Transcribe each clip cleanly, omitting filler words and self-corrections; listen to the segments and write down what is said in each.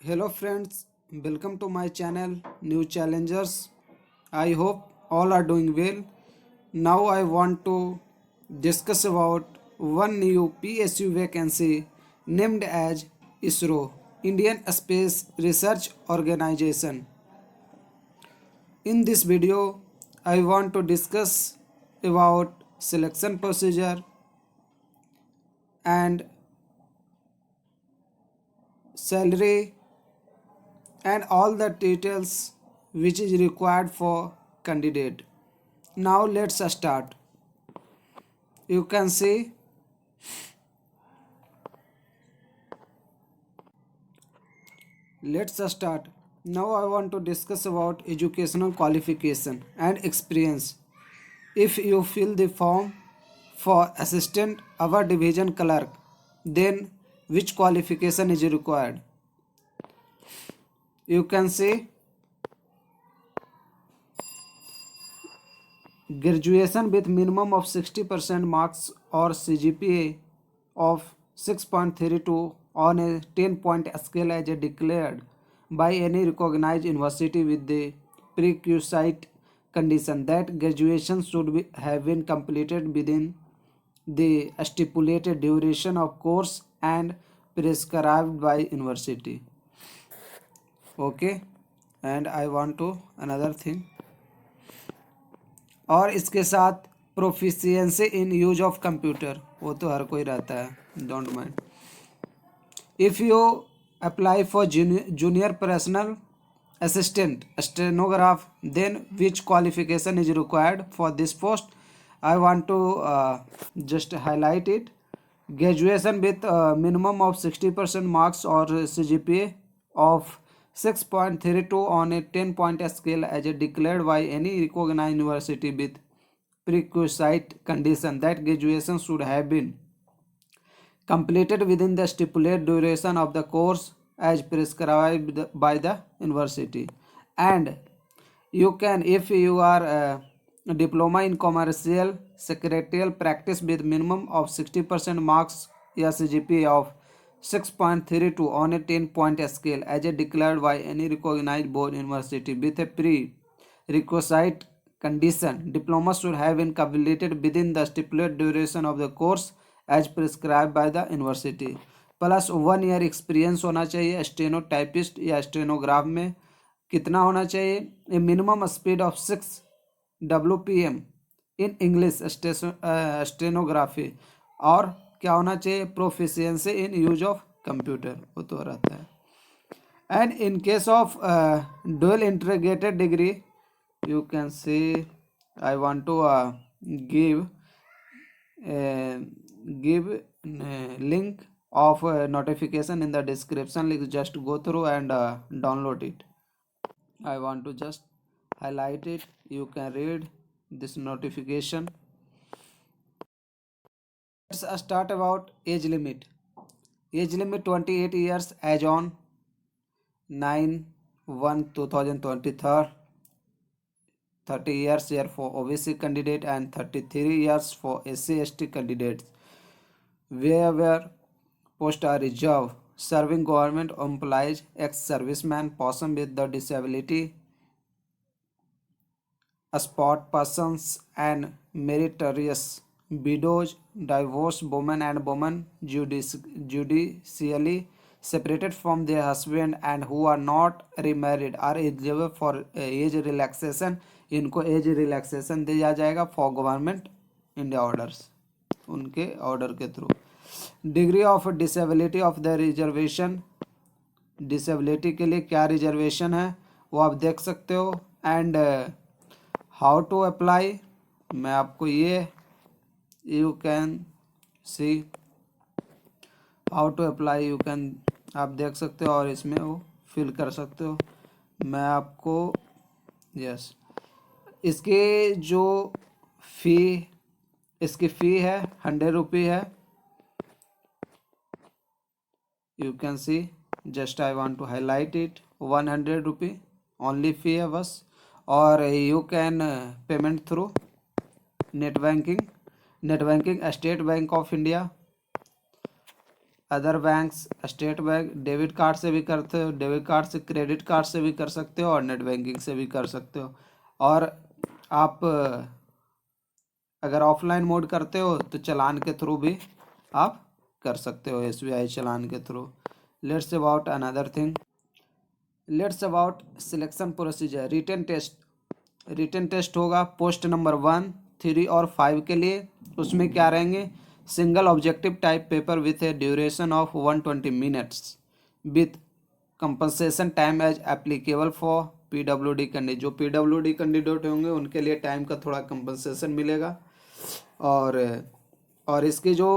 Hello friends, welcome to my channel New Challengers. I hope all are doing well. Now I want to discuss about one new PSU vacancy named as ISRO, Indian Space Research Organization. In this video, I want to discuss about selection procedure and salary and all the details which is required for candidate. Now let's start. You can see, let's start. Now I want to discuss about educational qualification and experience. If you fill the form for assistant our division clerk, then which qualification is required? You can see graduation with minimum of 60% marks or CGPA of 6.32 on a 10-point scale as declared by any recognized university with the prerequisite condition that graduation should have been completed within the stipulated duration of course and prescribed by university. Okay, and I want to another thing, और इसके साथ proficiency in use of computer, वो तो हर कोई रहता है, don't mind. If you apply for junior personal assistant stenograph, then which qualification is required for this post? I want to just highlight it. Graduation with minimum of 60% marks or CGPA of 6.32 on a 10-point scale as declared by any recognized university with prerequisite condition that graduation should have been completed within the stipulated duration of the course as prescribed by the university. And you can, if you are a diploma in commercial secretarial practice with minimum of 60% marks या CGPA of 6.32 on a 10-point scale as declared by any recognized board university with a prerequisite condition, diploma should have been completed within the stipulated duration of the course as prescribe by the university. Plus 1 year experience होना चाहिए steno typist या stenograph में. कितना होना चाहिए? A minimum speed of 6 WPM in English stenography. और क्या होना चाहिए? Proficiency in use of computer, वो तो रहता है. And in case of dual integrated degree, you can see, I want to give link of notification in the description. Just go through and download it. I want to just highlight it. You can read this notification. Let's start about age limit. Age limit 28 years as on 9/1/2023. 30 years here for OBC candidate and 33 years for SC/ST candidates. Wherever posts are reserved, serving government employees, ex-servicemen, person with the disability, sport persons, and meritorious widows, divorced women and women judicially separated from their husband and who are not remarried are eligible for age relaxation. इनको age relaxation दिया जाएगा for government India orders, उनके order के through. Degree of disability of the reservation, disability के लिए क्या reservation है वो आप देख सकते हो. एंड हाउ टू अप्लाई, मैं आपको ये, you can see how to apply, you can, आप देख सकते हो और इसमें वो फिल कर सकते हो. मैं आपको यस इसके जो इसकी फ़ी है 100 रुपये है. You can see, just I want to highlight it, 100 रुपये ओनली फ़ी है बस. और you can payment through net banking, State Bank of India, other banks, State Bank, debit card से भी करते हो, डेबिट कार्ड से, क्रेडिट कार्ड से भी कर सकते हो और नेट बैंकिंग से भी कर सकते हो। और आप अगर ऑफलाइन मोड करते हो तो चालान के थ्रू भी आप कर सकते हो, एसबीआई चालान के through. Let's about another thing, let's about selection procedure. Written test, written test होगा पोस्ट नंबर 1, 3 और 5 के लिए। उसमें क्या रहेंगे, single objective type paper with a duration of 120 minutes with compensation time as applicable for PWD candidate. जो PWD candidate होंगे उनके लिए टाइम का थोड़ा कंपनसेशन मिलेगा। और इसकी जो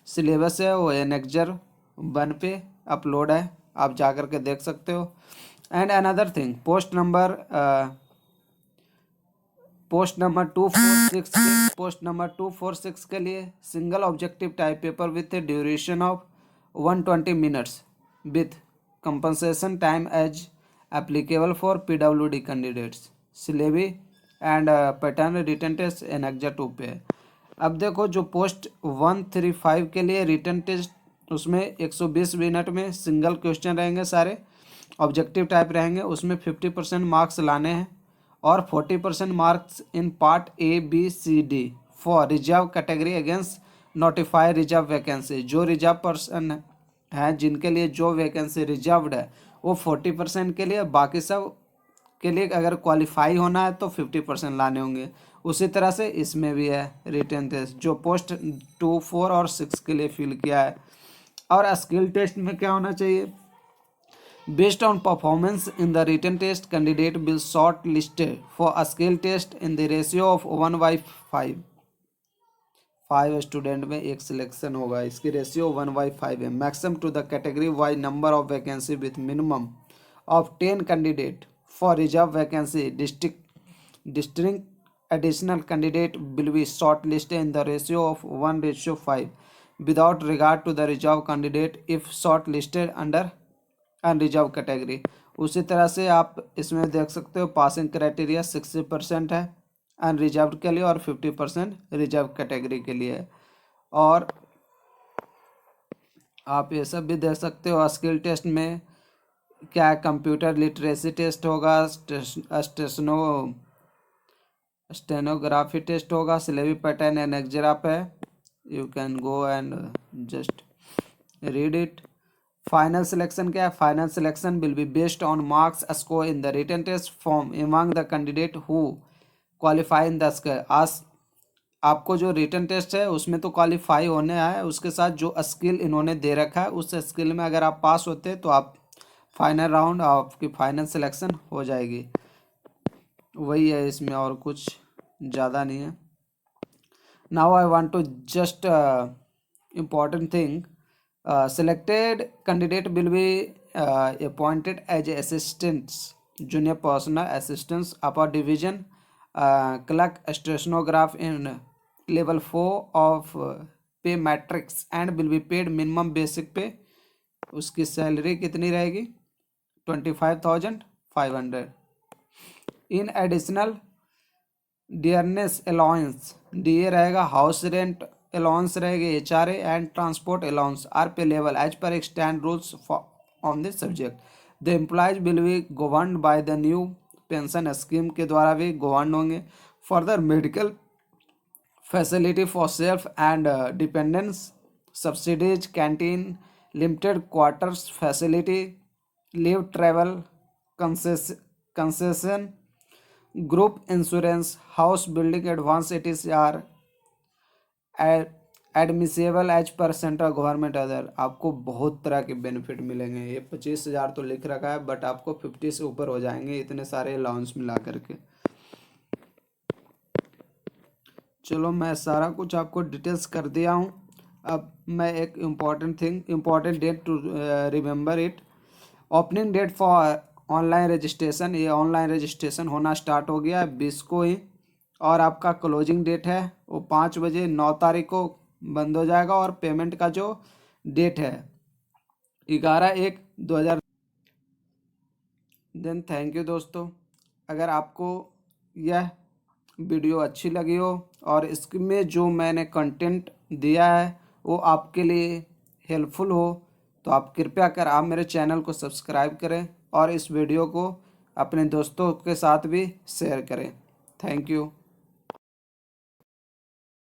सिलेबस है वो एनेक्जर 1 पे अपलोड है, आप जा कर के देख सकते हो। And another thing, post number 246 के, पोस्ट नंबर 246 के लिए single objective type paper with duration of 120 minutes with compensation time as applicable for PWD candidates. Syllabi and pattern written test annexure 2 पे है। अब देखो जो पोस्ट 135 के लिए रिटन टेस्ट, उसमें 120 मिनट में सिंगल क्वेश्चन रहेंगे, सारे ऑब्जेक्टिव टाइप रहेंगे। उसमें 50% मार्क्स लाने हैं और 40% marks in part A B C D for reserve category against notify reserve vacancy. जो रिजर्व पर्सन हैं जिनके लिए जो वैकेंसी रिजर्व्ड है वो 40% के लिए, बाकी सब के लिए अगर क्वालिफाई होना है तो 50% लाने होंगे। उसी तरह से इसमें भी है रिटन टेस्ट, जो पोस्ट 2, 4 और 6 के लिए फिल किया है। और स्किल टेस्ट में क्या होना चाहिए, based on performance in the written test, candidate will shortlisted for a skill test in the ratio of 1/5। 5 student में एक सिलेक्शन होगा, इसकी रेशियो 1/5 है। Maximum to the category wise number of vacancy with minimum of 10 candidate for reserve vacancy district additional candidate will be shortlisted in the ratio of 1:5 without regard to the reserve candidate if shortlisted under unreserve category. उसी तरह से आप इसमें देख सकते हो passing criteria 60% है unreserved के लिए और 50% रिजर्व कैटेगरी के लिए है। और आप ये सब भी देख सकते हो। स्किल टेस्ट में क्या है, कंप्यूटर लिटरेसी टेस्ट होगा, स्टेनोग्राफी टेस्ट होगा, सिलेबी पैटर्न एंड एग्जाम है, you can go and just read it. Final selection क्या है, final selection will be based on marks score in the written test form among the candidate who qualify in the skill. आज आपको जो written test है उसमें तो qualify होने है, उसके साथ जो स्किल इन्होंने दे रखा है उस स्किल में अगर आप पास होते हैं तो आप फाइनल राउंड, आपकी फाइनल सिलेक्शन हो जाएगी। वही है इसमें, और कुछ ज़्यादा नहीं है। Now I want to just important thing, selected candidate will be appointed as assistants, junior personal assistants, upper division clerk, stenograph in level 4 of pay matrix and will be paid minimum basic pay। उसकी salary कितनी रहेगी, 25,500। In additional dearness allowance, DA रहेगा, house rent allowance रहेगा, HRA and transport allowance are pay level as per stand rules on this subject. The employees will be governed by the new pension scheme के द्वारा भी govern होंगे। Further medical facility for self and dependence, subsidies, canteen, limited quarters facility, leave travel concession, group insurance, house building advance ETCR admissible as per central government other. आपको बहुत तरह के benefit मिलेंगे। ये 25,000 तो लिख रखा है बट आपको 50 से ऊपर हो जाएंगे इतने सारे अलाउंस मिला करके। चलो मैं सारा कुछ आपको डिटेल्स कर दिया हूँ। अब मैं एक important date to remember it, opening date for online registration. ये ऑनलाइन रजिस्ट्रेशन होना स्टार्ट हो गया है 20 को ही, और आपका क्लोजिंग डेट है वो 5 बजे 9 तारीख को बंद हो जाएगा। और पेमेंट का जो डेट है 11/1/2000। देन थैंक यू दोस्तों। अगर आपको यह वीडियो अच्छी लगी हो और इसमें जो मैंने कंटेंट दिया है वो आपके लिए हेल्पफुल हो तो आप कृपया कर आप मेरे चैनल को सब्सक्राइब करें और इस वीडियो को अपने दोस्तों के साथ भी शेयर करें। Thank you.